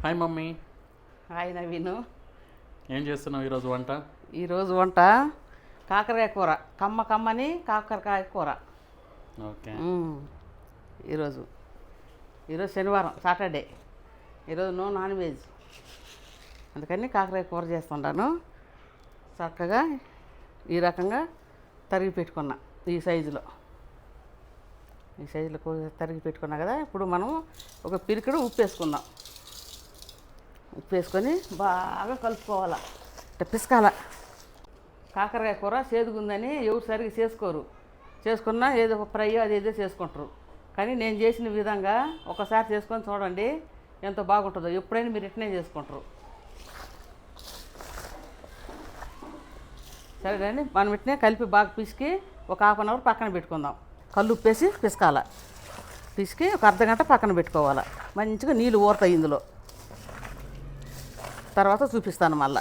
Hi mummy. Hi Naveen. ఏం చేస్తున్నావు ఈరోజు వంట? ఈరోజు వంట కాకరకాయ కూర, కమ్మని కాకరకాయ కూర. ఓకే. ఈరోజు శనివారం, సాటర్డే. ఈరోజు నో నాన్ వెజ్, అందుకని కాకరకాయ కూర చేస్తుంటాను. చక్కగా ఈ రకంగా తరిగి పెట్టుకున్నా, ఈ సైజులో తరిగి పెట్టుకున్నా కదా. ఇప్పుడు మనం ఒక పిరికెడు ఉప్పు వేసుకుందాం. ఉప్పు వేసుకొని బాగా కలుపుకోవాలి, అంటే పిసకాల. కాకరకాయ కూర చేదుగుందని ఎవరు సరిగ్గా చేసుకోరు, చేసుకున్నా ఏదో ఒక ఫ్రై అది ఏదో చేసుకుంటారు. కానీ నేను చేసిన విధంగా ఒకసారి చేసుకొని చూడండి ఎంత బాగుంటుందో. ఎప్పుడైనా మీరు ఇట్నే చేసుకుంటారు. సరేనండి, మనం ఇట్నే కలిపి బాగా పిసికి ఒక హాఫ్ అన్ అవర్ పక్కన పెట్టుకుందాం. కళ్ళు ఉప్పేసి పిసకాల, పిసికి ఒక అర్ధగంట పక్కన పెట్టుకోవాలి. మంచిగా నీళ్ళు ఊరుతాయి ఇందులో. తర్వాత చూపిస్తాను మళ్ళా.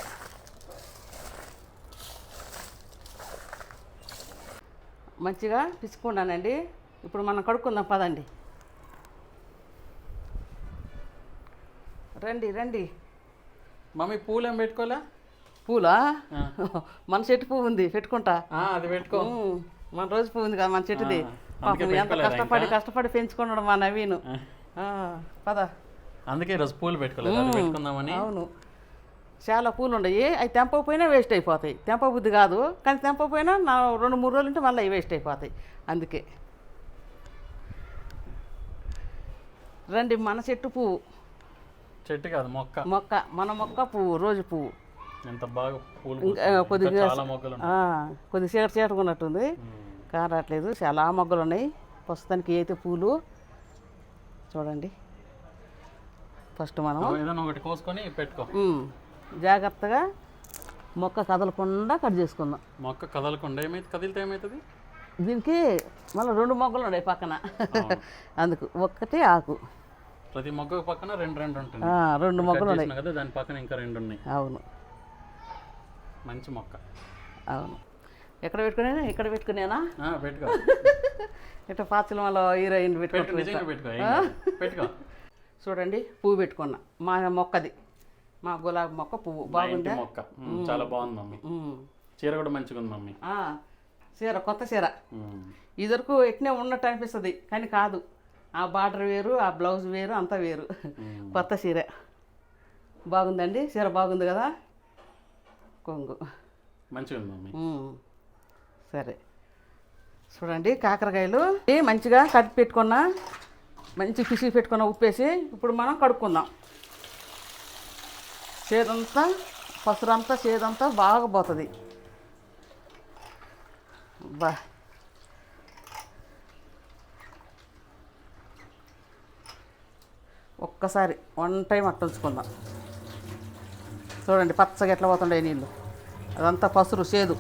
మంచిగా పిసుకున్నానండి. ఇప్పుడు మనం కడుక్కుందాం పదండి. రండి. మమ్మీ పూలు ఏం పెట్టుకోలే? పూలా? మన చెట్టు పువ్వు ఉంది, పెట్టుకుంటా. అది పెట్టుకో. మన రోజు పువ్వు ఉంది కదా మన చెట్టుది. ఎంత కష్టపడి పెంచుకున్నాడు మా నవీను. పద. అందుకే ఈరోజు పూలు పెట్టుకోలేదా? అవును, చాలా పూలు ఉన్నాయి. అవి తెంపకపోయినా వేస్ట్ అయిపోతాయి. తెంపబుద్ధి కాదు, కానీ తెంపకపోయినా 2-3 రోజులు ఉంటే మళ్ళీ అవి వేస్ట్ అయిపోతాయి. అందుకే రండి. మన చెట్టు పువ్వు, చెట్టు కాదు మొక్క. మన మొక్క పువ్వు, రోజు పువ్వు. ఎంత బాగా కొద్దిగా చీకటి ఉన్నట్టుంది, కారట్లేదు. చాలా మొగ్గలు ఉన్నాయి ప్రస్తుతానికి. అయితే పూలు చూడండి. ఫస్ట్ మనం ఏదైనా ఒకటి కోసుకొని పెట్టుకో. జాగ్రత్తగా మొక్క కదలకుండా కట్ చేసుకుందాం. మొక్క కదలకుండా కదిలితే ఏమవుతుంది? దీనికి మళ్ళీ 2 మొగ్గలు ఉన్నాయి పక్కన, అందుకు ఒక్కటే ఆకు. ప్రతి మొగ్గ పక్కన 2 ఉంటుంది. 2 మొగ్గలు ఉన్నాయి కదా, దాని పక్కన ఇంకా 2 ఉన్నాయి. అవును, మంచి మొక్క. అవును. ఎక్కడ పెట్టుకునేనా? ఇక్కడ పెట్టుకునేనా? పెట్టుకో. ఇట్లా పాచిలంలో హీరోయిన్ పెట్టుకో. చూడండి, పువ్వు పెట్టుకున్నా. మా మొక్కది, మా గులాబీ మొక్క పువ్వు. బాగుంది మొక్క, చాలా బాగుంది మమ్మీ. చీర కూడా మంచిగా ఉంది మమ్మీ. చీర కొత్త చీర. ఇదివరకు ఎట్నే ఉన్నట్టు అనిపిస్తుంది, కానీ కాదు. ఆ బార్డర్ వేరు, ఆ బ్లౌజ్ వేరు, అంతా వేరు. కొత్త చీర బాగుందండి. చీర బాగుంది కదా. కొంగు మంచిగా ఉంది మమ్మీ. సరే, చూడండి కాకరకాయలు మంచిగా కట్టి పెట్టుకున్నా, మంచి పిసికి పెట్టుకున్న ఉప్పేసి ఇప్పుడు మనం కడుక్కుందాం. చేదంతా, పసురంతా, చేదంతా బాగా పోతుంది. ఒక్కసారి 1 టైం అట్ట ఉంచుకుందాం. చూడండి పచ్చగా ఎట్లా పోతుండే నీళ్ళు. అదంతా పసురు, చేదు.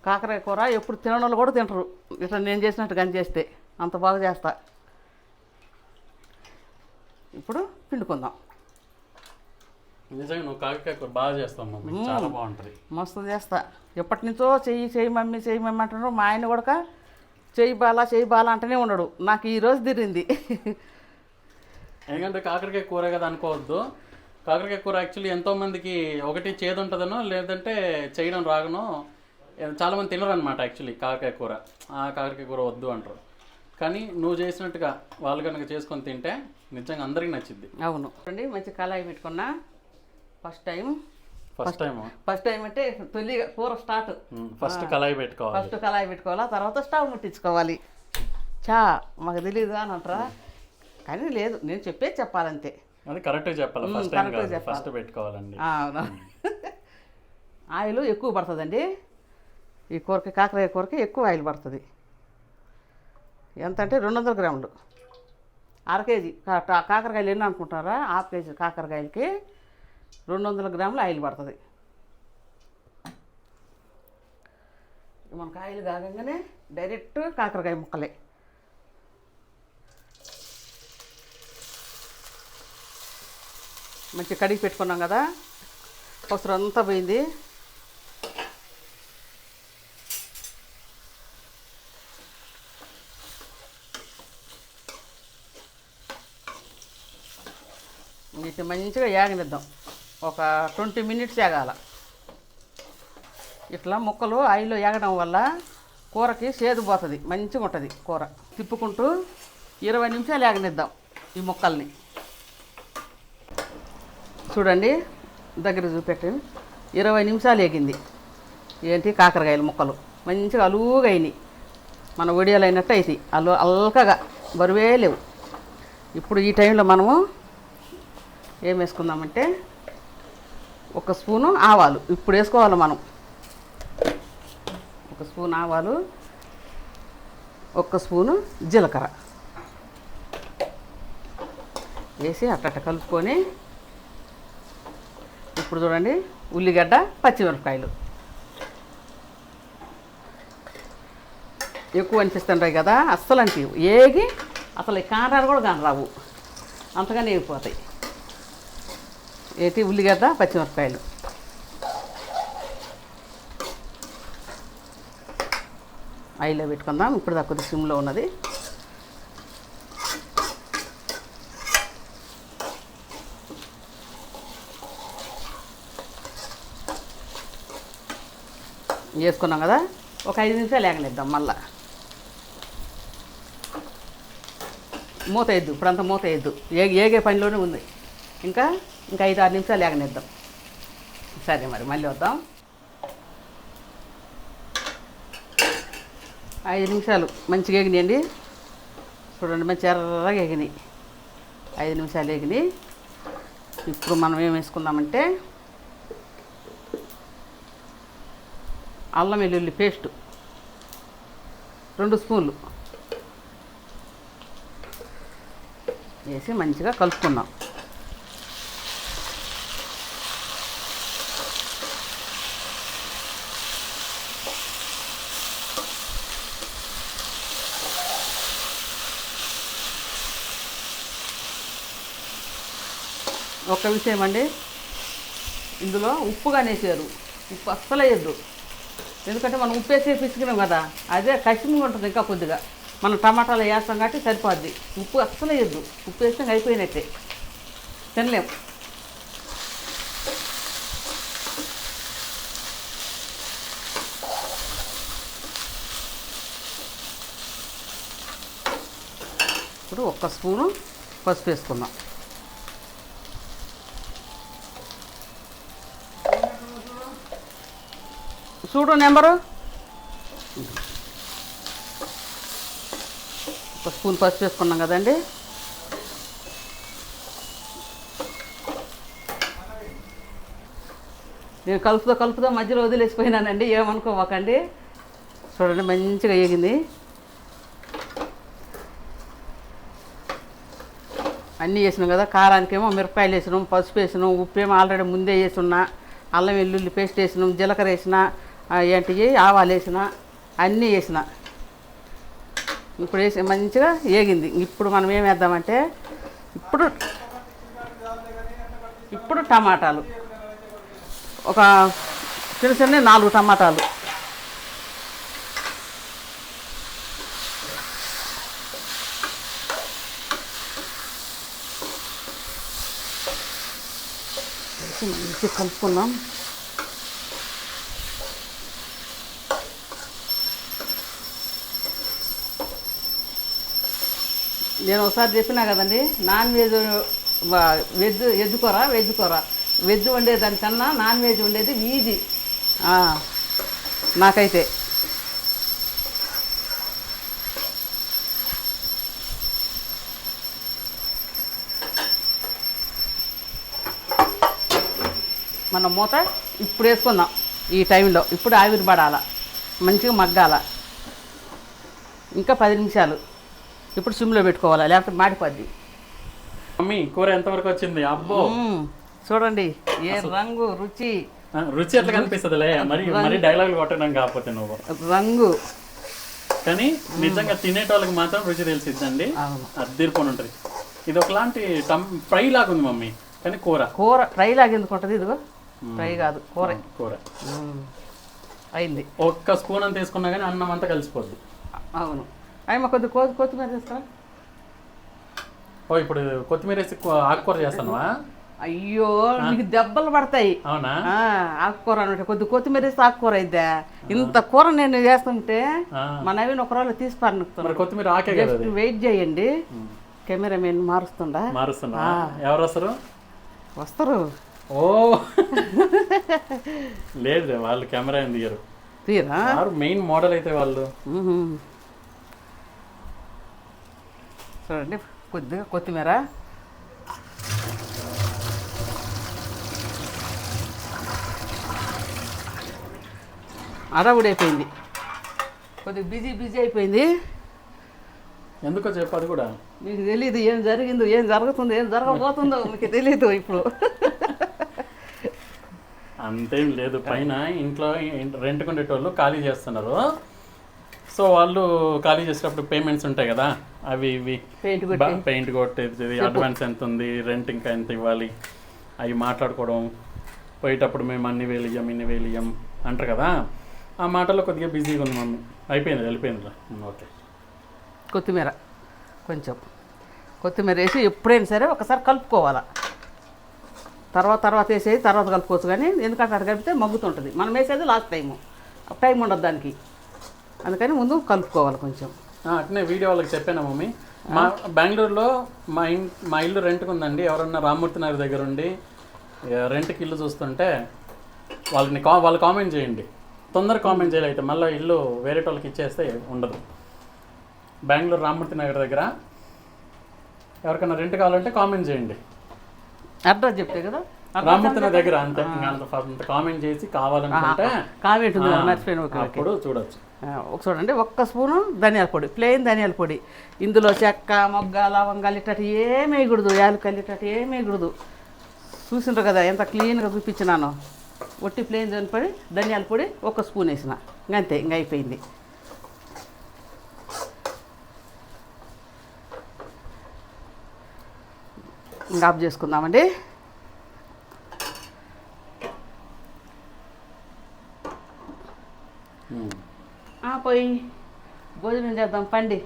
కాకరకాయ కూర ఎప్పుడు తినని వాళ్ళు కూడా తింటారు, ఇట్లా నేను చేసినట్టు కానీ చేస్తే. అంత బాగా చేస్తా. ఇప్పుడు పిండుకుందాం. నిజంగా నువ్వు కాకరకాయ కూర బాగా చేస్తావు మమ్మీ, చాలా బాగుంటుంది. మస్తు చేస్తా. ఎప్పటి నుంచో చెయ్యి మమ్మీ అంటున్నారు. మా ఆయన కూడా చెయ్యి బాలా అంటూనే ఉన్నాడు. నాకు ఈరోజు తిరిగింది. ఎందుకంటే కాకరకాయ కూర కదా అనుకోవద్దు. కాకరకాయ కూర యాక్చువల్లీ ఎంతోమందికి ఒకటి చేదు ఉంటుందనో, లేదంటే చేయడం రాగనో. చాలామంది తినరు అనమాట యాక్చువల్లీ కాకరకాయ కూర. కాకరకాయ కూర వద్దు అంటారు. కానీ నువ్వు చేసినట్టుగా వాళ్ళు కనుక చేసుకొని తింటే నిజంగా అందరికీ నచ్చింది. అవును అండి. మంచి కళాయి పెట్టుకున్నా. ఫస్ట్ టైం అంటే తొలిగా కూర స్టార్ట్. ఫస్ట్ కళాయి పెట్టుకోవాలా, తర్వాత స్టవ్ ముట్టించుకోవాలి. మాకు తెలియదు అని అంటారా, కానీ లేదు, నేను చెప్పాలంతే. అది కరెక్ట్గా చెప్పాలి. ఫస్ట్ పెట్టుకోవాలండి. ఆయిల్ ఎక్కువ పడుతుందండి ఈ కూరకి. కాకరకాయ కూరకి ఎక్కువ ఆయిల్ పడుతుంది. ఎంత అంటే 200 గ్రాములు, 1/2 కేజీ కాకరకాయలు. ఎన్ని అనుకుంటారా? 1/2 కేజీ కాకరకాయలకి 200 గ్రాములు ఆయిల్ పడుతుంది. మనకు ఆయిల్ కాగానే డైరెక్ట్ కాకరకాయ ముక్కలే. మంచి కడిగి పెట్టుకున్నాం కదా, పసురు అంతా పోయింది. వీటిని మంచిగా యాగనిద్దాం. ఒక 20 మినిట్స్ యాగాల. ఇట్లా ముక్కలు ఆయిల్లో యాగడం వల్ల కూరకి సేదు పోతుంది, మంచిగా ఉంటుంది కూర. తిప్పుకుంటూ 20 నిమిషాలు యాగనిద్దాం ఈ ముక్కల్ని. చూడండి, దగ్గర చూపెట్టండి. 20 నిమిషాలు వేగింది. ఏంటి కాకరకాయల ముక్కలు మంచిగా అలువుగా అయినాయి, మన వడియాలు అయినట్టు అవుతాయి. అల్కగా బరువే లేవు. ఇప్పుడు ఈ టైంలో మనము ఏం వేసుకుందామంటే 1 స్పూను ఆవాలు ఇప్పుడు వేసుకోవాలి మనం. 1 స్పూన్ ఆవాలు, 1 స్పూను జీలకర్ర వేసి అట్ట కలుపుకొని, ఇప్పుడు చూడండి ఉల్లిగడ్డ, పచ్చిమిరపకాయలు ఎక్కువ అనిపిస్తుంటాయి కదా, అస్సలు అనిపించవు. ఏగి అసలు ఈ కారాలు కూడా కానరావు, అంతగానే వేగిపోతాయి. ఏంటి ఉల్లిగడ్డ, పచ్చిమిరపకాయలు ఆయిల్లో పెట్టుకుందాం. ఇప్పుడు దాకా కొద్దిగా సిమ్లో ఉన్నది. వేసుకున్నాం కదా, ఒక 5 నిమిషాలు వేగనిద్దాం. మళ్ళా మూత వేద్దు, ఇప్పుడంతా మూత వేద్దు, ఏగే పనిలోనే ఉంది. ఇంకా 5-6 నిమిషాలు వేగనిద్దాం. సరే, మరి మళ్ళీ వద్దాం. 5 నిమిషాలు మంచిగా వేగినాయండి. చూడండి, మంచి ఎర్రగా వేగినాయి. 5 నిమిషాలు వేగినాయి. ఇప్పుడు మనం ఏం వేసుకుందామంటే అల్లం వెల్లుల్లి పేస్టు 2 స్పూన్లు వేసి మంచిగా కలుపుకుందాం. ఒక విషయం అండి, ఇందులో ఉప్పుగా వేసారు. ఉప్పు అస్సలు వేయద్దు, ఎందుకంటే మనం ఉప్పు వేసి పిసికినాం కదా, అదే కసిమిగా ఉంటుంది. ఇంకా కొద్దిగా మనం టమాటాలు వేస్తాం కాబట్టి సరిపోద్ది. ఉప్పు అస్సలు వేయద్దు, ఉప్పు వేస్తే అయిపోయినట్టే, తినలేం. ఇప్పుడు 1 స్పూను పసుపు వేసుకుందాం. చూడు నెంబరు. 1 స్పూన్ పసుపు వేసుకున్నాం కదండి. నేను కలుపుతో మధ్యలో వదిలేసిపోయినానండి, ఏమనుకోమాకండి. చూడండి, మంచిగా వేగింది. అన్నీ వేసినాం కదా, కారానికేమో మిరపకాయలు వేసినాం, పసుపు వేసినాం, ఉప్పు ఏమో ఆల్రెడీ ముందే వేసున్నా, అల్లం వెల్లుల్లి పేస్ట్ వేసినాం, జీలకర్ర వేసిన, ఏంటివి ఆవాలు వేసిన, అన్నీ వేసిన. ఇప్పుడు వేసి మంచిగా వేగింది. ఇప్పుడు మనం ఏం వేద్దామంటే ఇప్పుడు టమాటాలు ఒక చిన్న 4 టమాటాలు మంచిగా కలుపుకున్నాం. నేను ఒకసారి చెప్పినా కదండి, నాన్ వెజ్ వెజ్ కూర వెజ్ వండేదానికన్నా నాన్ వెజ్ వండేది ఈజీ నాకైతే. మన మూత ఇప్పుడు వేసుకుందాం. ఈ టైంలో ఇప్పుడు ఆవిరి పడాల, మంచిగా మగ్గాల. ఇంకా 10 నిమిషాలు ఇప్పుడు సిమ్లో పెట్టుకోవాలా, లేకపోతే మాడిపోద్ది. మమ్మీ, కూర ఎంతవరకు వచ్చింది? అబ్బో, చూడండి ఏ రంగు, రుచి ఎట్లా కనిపిస్తుందిలే. మరి డైలాగులు కొట్టడం కాకపోతే నువ్వు రంగు. కానీ నిజంగా తినేటోళ్ళకి మాత్రం రుచి తెలిసిద్దండి, అద్దరిపోని ఉంటుంది. ఇది ఒకలాంటి ఫ్రై లాగా ఉంది మమ్మీ, కానీ కూర ఫ్రై లాగా ఎందుకు ఉంటుంది? ఇదిగో ఫ్రై కాదు, కూర అయింది. 1 స్పూన్ అంత తీసుకున్నా కానీ అన్నం అంతా కలిసిపోద్ది. అవును. అయ్యమ్మ కొద్దిగా కొత్తిమీర తీసుకురా. ఇప్పుడు కొత్తిమీర వేసి ఆకుకూర చేస్తానువా? అయ్యో మీకు దెబ్బలు పడతాయి. అవునా? ఆకుకూర అంటే కొద్ది కొత్తిమీర వేస్తే ఆకుకూర అయితే ఇంత కూర నేను చేస్తుంటే మా నవీన్ ఒక రోజు తీసి పర్నుకుతున్నాను. కొత్తిమీర ఆకే కదా. వెయిట్ చేయండి, కెమెరామెన్ మారుస్తుందా? ఎవరు వస్తారు? వస్తారు. ఓ లేదు, వాళ్ళు కెమెరా ఏం దిగరు. తీరా మెయిన్ మోడల్ అయితే వాళ్ళు. చూడండి కొద్దిగా కొత్తిమీర, అడవుడు అయిపోయింది, కొద్దిగా బిజీ అయిపోయింది. ఎందుకో చెప్పు, అది కూడా మీకు తెలీదు ఏం జరిగిందో, ఏం జరుగుతుందో, ఏం జరగబోతుందో మీకు తెలీదు ఇప్పుడు. అంతేం లేదు, పైన ఇంట్లో రెంట్కి ఉండేటోళ్ళు ఖాళీ చేస్తున్నారు. సో వాళ్ళు ఖాళీ చేసేటప్పుడు పేమెంట్స్ ఉంటాయి కదా, అవి ఇవి పెయింట్ కొట్టేది, అడ్వాన్స్ ఎంత ఉంది, రెంట్ ఇంకా ఎంత ఇవ్వాలి, అవి మాట్లాడుకోవడం, పోయేటప్పుడు మేము అన్ని వేలు ఇయ్యం ఇన్ని వేలు ఇయ్యం అంటారు కదా, ఆ మాటల్లో కొద్దిగా బిజీగా ఉంది మమ్మీ. అయిపోయింది, వెళ్ళిపోయింది. ఓకే. కొత్తిమీర కొంచెం కొత్తిమీర వేసి ఎప్పుడైనా సరే ఒకసారి కలుపుకోవాలా. తర్వాత వేసేది తర్వాత కలుపుకోవచ్చు, కానీ ఎందుకంటే అక్కడ కలిపితే మగ్గుతుంటుంది. మనం వేసేది లాస్ట్ టైం ఉండదు దానికి, అందుకని ముందు కలుపుకోవాలి కొంచెం. అట్నే వీడియో వాళ్ళకి చెప్పాను మమ్మీ. మా బెంగళూరులో మా ఇల్లు రెంట్కి ఉందండి, ఎవరన్నా రామ్మూర్తి నగర్ దగ్గర ఉండి రెంట్కి ఇల్లు చూస్తుంటే వాళ్ళు కామెంట్ చేయండి. తొందరగా కామెంట్ చేయాలి, అయితే మళ్ళీ ఇల్లు వేరే వాళ్ళకి ఇచ్చేస్తే ఉండదు. బెంగళూరు రామ్మూర్తి నగర్ దగ్గర ఎవరికైనా రెంట్ కావాలంటే కామెంట్ చేయండి. అడ్రస్ చెప్తే కదా, రామ్మూర్తి నగర్ దగ్గర. అంతే, అంత కామెంట్ చేసి కావాలనుకుంటే కామెంట్ ఉంది కదా, మర్చిపోయిన అప్పుడు చూడొచ్చు. చూడండి, 1 స్పూను ధనియాల పొడి, ప్లెయిన్ ధనియాల పొడి. ఇందులో చెక్క, మొగ్గ, లవంగాలు ఇట్టటి ఏమి వేయకూడదు, యాలకాయలు ఇట్టటి ఏమి వేయకూడదు. చూసిండ్రు కదా ఎంత క్లీన్గా చూపించినాను. ఒట్టి ప్లెయిన్ ధనియాల పొడి 1 స్పూన్ వేసిన, ఇంకంతే, ఇంక అయిపోయింది. ఇంకా ఆఫ్ చేసుకుందామండి. పోయి భోజనం చేద్దాం పండి.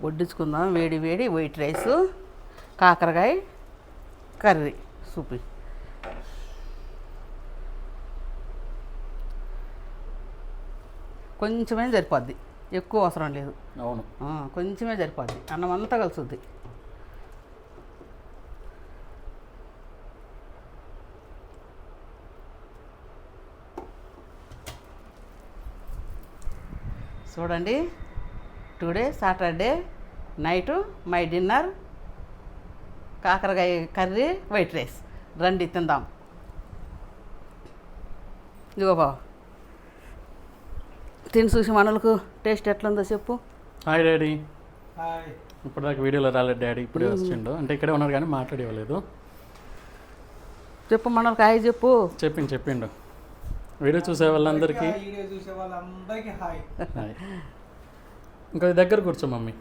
వడ్డించుకుందాం వేడి వేడి వైట్ రైస్, కాకరకాయ కర్రీ, సూపి. కొంచెమే సరిపోద్ది, ఎక్కువ అవసరం లేదు. అవును, కొంచెమే సరిపోద్ది, అన్నం అంతా కలుసుద్ది. చూడండి, today Saturday night my dinner కాకరకాయ కర్రీ వైట్ రైస్. రండి తిందాం. ఇదిగో బావ, తిని చూసి మనలకు టేస్ట్ ఎట్లుందో చెప్పు. Hi daddy. ఇప్పటిదాకా వీడియోలో రాలేదు డాడీ, ఇప్పుడే వచ్చిండు. అంటే ఇక్కడే ఉన్నారు కానీ మాట్లాడేవాలేదు. చెప్పు మనలకు హాయ్ చెప్పు. చెప్పిండు. వీడియో చూసే వాళ్ళందరికీ హాయ్. ఇంకా దగ్గర కూర్చో మమ్మీ.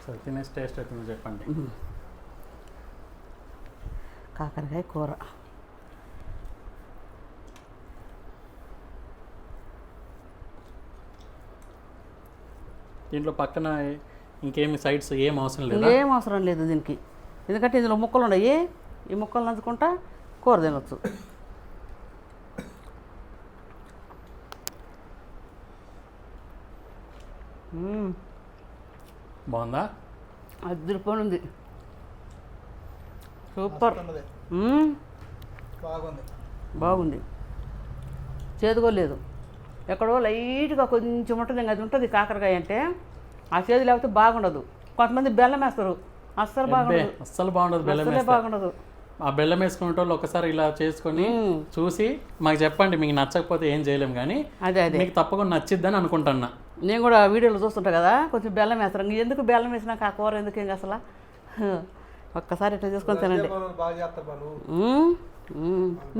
సరే, తినేసి టేస్ట్ అవుతుందో చెప్పండి. కాకరకాయ కూర దీంట్లో పక్కన ఇంకేమి సైడ్స్ ఏం అవసరం లేదు, ఏం అవసరం లేదు దీనికి, ఎందుకంటే ఇందులో ముక్కలు ఉన్నాయి. ఈ ముక్కలు నంచుకుంటా కూర తినొచ్చు. బాగుందా? అదిరిపోయింది, సూపర్. బాగుంది, చేదుకోలేదు. ఎక్కడో లైట్గా కొంచెం ఉంటుంది, ఇంకా అది ఉంటుంది కాకరకాయ అంటే. ఆ చేదు లేకపోతే బాగుండదు. కొంతమంది బెల్లం వేస్తారు, అస్సలు బాగుండదు. బాగుండదు. ఆ బెల్లం వేసుకునే వాళ్ళు ఒకసారి ఇలా చేసుకొని చూసి మాకు చెప్పండి. మీకు నచ్చకపోతే ఏం చేయలేము, కానీ అదే మీకు తప్పకుండా నచ్చిద్దని అనుకుంటున్నా. నేను కూడా వీడియోలో చూస్తుంటా కదా, కొంచెం బెల్లం వేస్తారు. ఎందుకు బెల్లం వేసినాక ఆ కూర ఎందుకు ఏం అసలు ఒక్కసారి ఇట్లా చేసుకొని తినండి.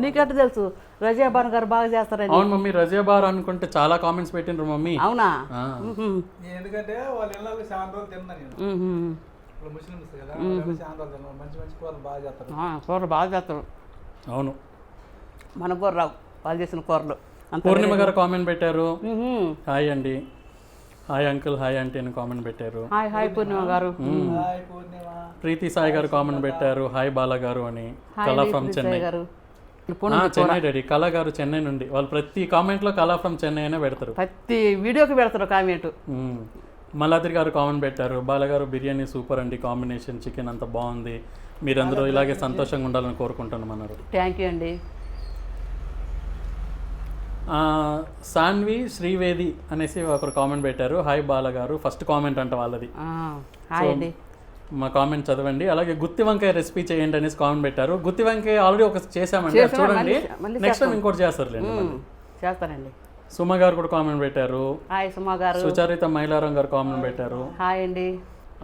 నీకెట్టు తెలుసు రజియాబాను గారు బాగా చేస్తారని? అవును మమ్మీ, రజియాబార్ అనుకుంటే చాలా కామెంట్స్ పెట్టిండ్రు మమ్మీ. అవునా? ఎందుకంటే వాళ్ళ ఇళ్ళలో చాలా రోజులు తిన్నా నేను. ముస్లిమ్స్ కదా, మంచి కూరలు బాగా చేస్తారు. కూరలు బాగా చేస్తారు. అవును, మన కూర రావు, వాళ్ళు చేసిన కూరలు. పూర్ణిమ గారు కామెంట్ పెట్టారు, హాయ్ అండి. హాయ్ అంకుల్ హాయ్ ఆంటీ అని కామెంట్ పెట్టారు. హాయ్ హాయ్ పూర్ణిమ గారు. హాయ్ పూర్ణిమ. ప్రీతి సాయి గారు కామెంట్ పెట్టారు హాయ్ బాలా గారు అని. కళా ఫ్రమ్ చెన్నై గారు చెన్నై డాడీ. కళా గారు చెన్నై నుండి. వాళ్ళు ప్రతి కామెంట్లో కళా ఫ్రమ్ చెన్నై అనే పెడతారు. ప్రతి వీడియోకి పెడతారు కామెంట్. మల్లాద్రి గారు కామెంట్ పెట్టారు బాలగారు బిర్యానీ సూపర్ అండి, కాంబినేషన్ చికెన్ అంత బాగుంది, మీరందరూ ఇలాగే సంతోషంగా ఉండాలని కోరుకుంటున్నాం అన్నారు. థ్యాంక్ యూ అండి. సాన్వి శ్రీవేది అనేసి ఒకరు కామెంట్ పెట్టారు హాయ్ బాలగారు. ఫస్ట్ కామెంట్ అంట వాళ్ళది. హాయ్ అండి. మా కామెంట్ చదవండి. అలాగే గుత్తి వంకాయ రెసిపీ చేయండి అనేసి కామెంట్ పెట్టారు. గుత్తి వంకాయ ఆల్రెడీ ఒక చేసామండి, అది చూడండి. నెక్స్ట్ టైం ఇంకోటి చేస్తారులేండి. చేస్తానండి. సుమ గారు కూడా కామెంట్ పెట్టారు. హాయ్ సుమ గారు. సుచారిత మైలారం గారు కామెంట్ పెట్టారు. హాయ్ అండి.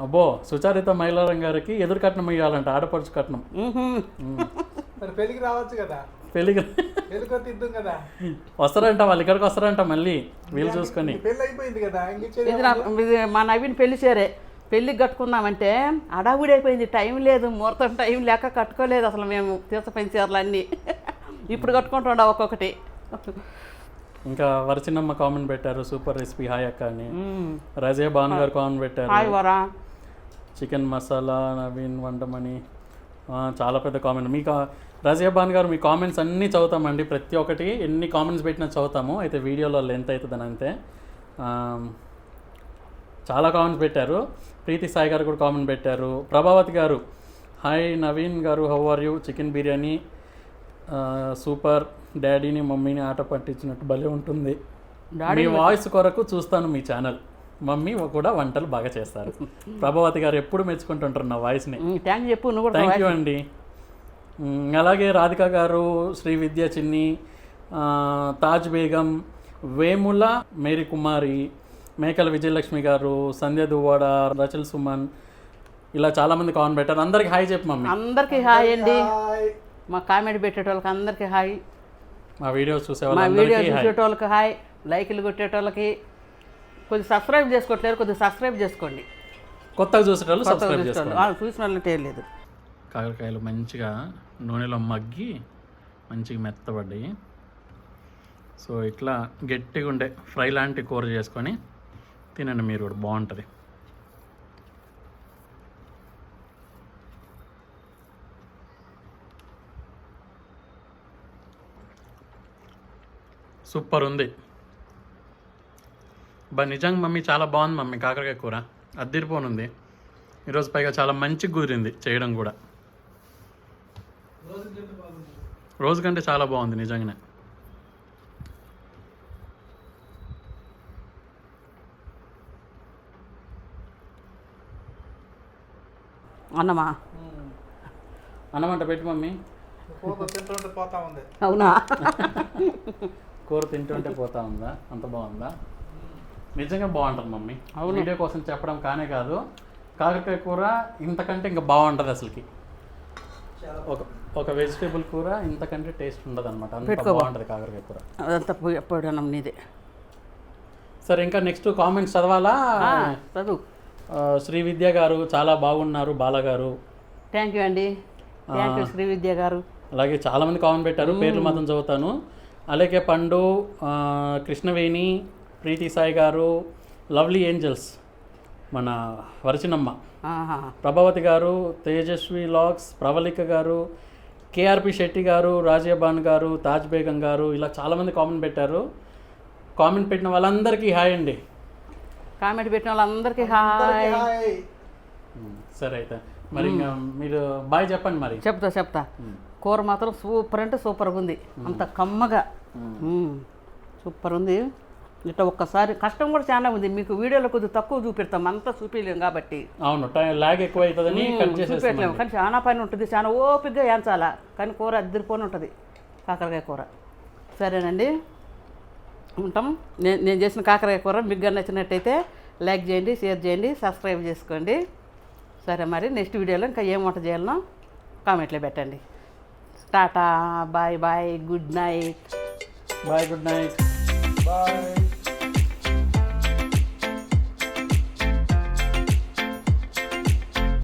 అబ్బో సుచారిత మైలారం గారికి ఎదురు కట్నం ఇవ్వాలంట, ఆడపడుచు కట్నం. మరి పెళ్ళికి రావచ్చు కదా, పెళ్ళికి పెళ్ళికొత్తి ఇద్దాం కదా. వస్తారంట వాళ్ళు, ఇక్కడికి వస్తారంట మళ్ళీ వీలు చూసుకొని. పెళ్ళి అయిపోయింది కదా, ఇది మా నవీన్ పెళ్లి చేరే. పెళ్ళికి కట్టుకుందామంటే అడావుడి అయిపోయింది, టైం లేదు, ముహూర్తం టైం లేక కట్టుకోలేదు అసలు మేము తీర్చపోయిన చీరలు అన్నీ. ఇప్పుడు కట్టుకుంటుండ ఒక్కొక్కటి. ఇంకా వరచిన్నమ్మ కామెంట్ పెట్టారు సూపర్ రెసిపీ హాయ్ అక్క అని. రజే భాను గారు కామెంట్ పెట్టారు హాయ్ వరా. చికెన్ మసాలా నవీన్ వంటమని. చాలా పెద్ద కామెంట్. మీకు రజియా భాన్ గారు మీ కామెంట్స్ అన్నీ చదువుతామండి, ప్రతి ఒక్కటి ఎన్ని కామెంట్స్ పెట్టినా చదువుతాము. అయితే వీడియోలో లెంత్ అవుతుందని అంతే. చాలా కామెంట్స్ పెట్టారు. ప్రీతి సాయి గారు కూడా కామెంట్ పెట్టారు. ప్రభావతి గారు hi Naveen garu how are you, chicken biryani super, డాడీని మమ్మీని ఆట పట్టించినట్టు భలే ఉంటుంది, మీ వాయిస్ కొరకు చూస్తాను మీ ఛానల్, మమ్మీ కూడా వంటలు బాగా చేస్తారు. ప్రభావతి గారు ఎప్పుడు మెచ్చుకుంటుంటారు నా వాయిస్ని. థ్యాంక్ యూ అండి. అలాగే రాధిక గారు, శ్రీ విద్య చిన్ని, తాజ్ బేగం, వేముల మేరీ కుమారి, మేకల విజయలక్ష్మి గారు, సంధ్య దువ్వాడ, రచల్ సుమన్, ఇలా చాలామంది కామెంట్ పెట్టారు. అందరికి హాయ్ చెప్పు మమ్మీ. అందరికీ హాయ్ అండి. మా కామెంట్ పెట్టేటోళ్ళకి అందరికీ హాయ్. మా వీడియోస్ చూసేటోళ్ళకి హాయ్. లైకులు కొట్టేటోళ్ళకి. కొద్దిగా సబ్స్క్రైబ్ చేసుకోవట్లేరు, కొద్దిగా సబ్స్క్రైబ్ చేసుకోండి. కొత్తగా చూసేటోళ్ళు సబ్స్క్రైబ్ చేసుకోండి. చూసిన వాళ్ళకి ఏం లేదు. కాకరకాయలు మంచిగా నూనెలో మగ్గి మంచిగా మెత్తబడ్డాయి. సో ఇట్లా గట్టిగా ఉండే ఫ్రై లాంటి కూర చేసుకొని తినండి మీరు కూడా, బాగుంటుంది. సూపర్ ఉంది నిజంగా మమ్మీ, చాలా బాగుంది మమ్మీ కాకరకాయ కూర, అద్దిరిపోనుంది. ఈరోజు పైగా చాలా మంచి కుదిరింది చేయడం కూడా, రోజు కంటే చాలా బాగుంది నిజంగానే. అన్నమా అన్నమంట పెట్టి మమ్మీ. పోతా ఉంది. అవునా? కూర తింటుంటే పోతా ఉందా? అంత బాగుందా? నిజంగా బాగుంటుంది మమ్మీ. వీడియో కోసం చెప్పడం కానే కాదు, కాకరకాయ కూర ఇంతకంటే ఇంకా బాగుంటుంది అసలుకి. ఒక వెజిటేబుల్ కూర ఇంతకంటే టేస్ట్ ఉండదు అనమాట, అంత బాగుంటుంది కాకరకాయ కూర. అదంతా పోయడం నీదే. సరే ఇంకా నెక్స్ట్ కామెంట్స్ చదవాలా? చదువు. శ్రీ విద్య గారు చాలా బాగున్నారు బాలగారు. థ్యాంక్ యూ అండి. థ్యాంక్ యూ శ్రీ విద్య గారు. అలాగే చాలామంది కామెంట్ పెట్టారు, పేర్లు మాత్రం చదువుతాను. అలాగే పండు, కృష్ణవేణి, ప్రీతి సాయి గారు, లవ్లీ ఏంజల్స్, మన వరచినమ్మ, ప్రభావతి గారు, తేజస్వి లాగ్స్, ప్రవళిక గారు, కేఆర్పి శెట్టి గారు, రాజీబాన్ గారు, తాజ్ బేగం గారు, ఇలా చాలామంది కామెంట్ పెట్టారు. కామెంట్ పెట్టిన వాళ్ళందరికీ హాయ్ అండి. కామెంట్ పెట్టిన వాళ్ళందరికీ హాయ్. సరే అయితే మరి ఇంకా మీరు బాయ్ చెప్పండి. మరి చెప్తా. కూర మాత్రం సూపర్ అంటే సూపర్గా ఉంది, అంత కమ్మగా సూపర్ ఉంది. ఇట్లా ఒక్కసారి కష్టం కూడా చాలా ఉంది, మీకు వీడియోలో కొద్దిగా తక్కువ చూపెడతాం, అంతా చూపించలేము కాబట్టి. అవును, లాగ్ ఎక్కువ అవుతుందని చూపెట్టలేము, కానీ చాలా పని ఉంటుంది, చాలా ఓపికగా ఏంచాలా, కానీ కూర అద్దరిపోని ఉంటుంది కాకరకాయ కూర. సరేనండి, ఉంటాం. నేను చేసిన కాకరకాయ కూర మీకు నచ్చినట్టయితే లైక్ చేయండి, షేర్ చేయండి, సబ్స్క్రైబ్ చేసుకోండి. సరే, మరి నెక్స్ట్ వీడియోలో ఇంకా ఏం వంట చేయాలనో కామెంట్లో పెట్టండి. టాటా, bye bye, good night. Bye, good night, bye.